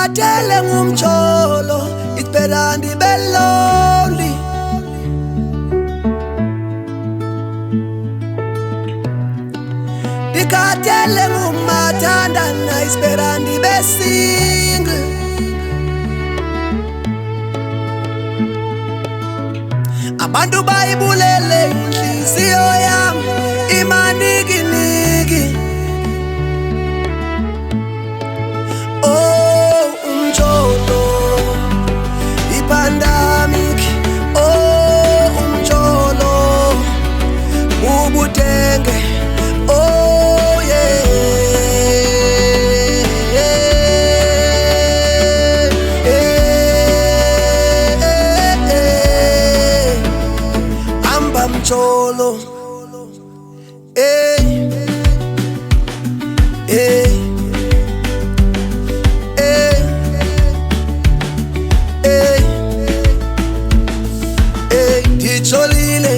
Ndikhathele ngumjolo, it's better ndibe lonely. Ndikhathele ngumathandana, it's better ndibe single. Abantu bayibulele inhliziyo yami imanikiniki. Oh umjolo, ipandemic. Oh umjolo, ubudenge. Oh yeah, amba mjolo. Ndijolile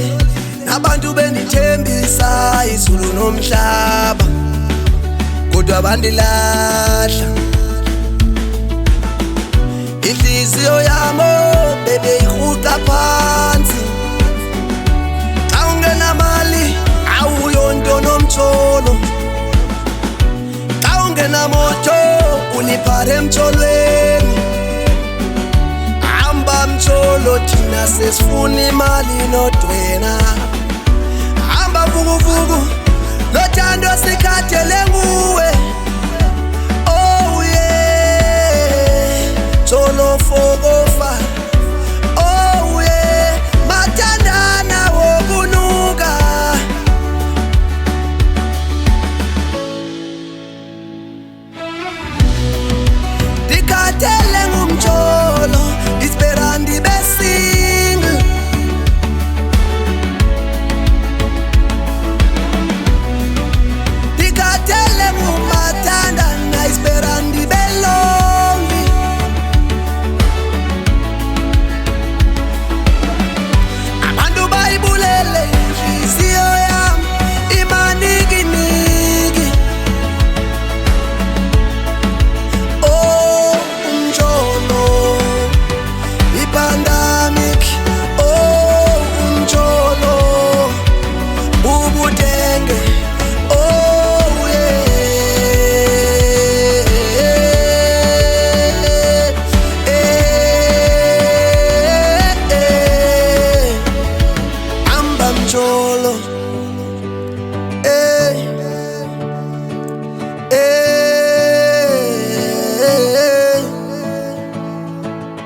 nabantu bendithembisa izulu nomhlaba, kodwa bandilahla. Inhliziyo yami bebeyirhuqa phansi. Xa ungenamali awuyonto nomjolo, xa ungenamoto uliphatha emjolweni. Hamba mjolo, thina sesifuna imali nodwena. Hamba vuguvugu, lothando sikhathele nguwe. Oh yeah, jolo fokofa. Oh yeah, mathandana wokunuka. Ndikhathele ngumjolo, it's better ndibe single. Ndikhathele ngumathandana, it's better ndibe lonely. Abantu bayibulele inhliziyo yami imanikiniki. Oh umjolo, ipandemic. Oh umjolo, ubudenge. Oh yeah, amba mjolo.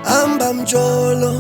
Amba mjolo.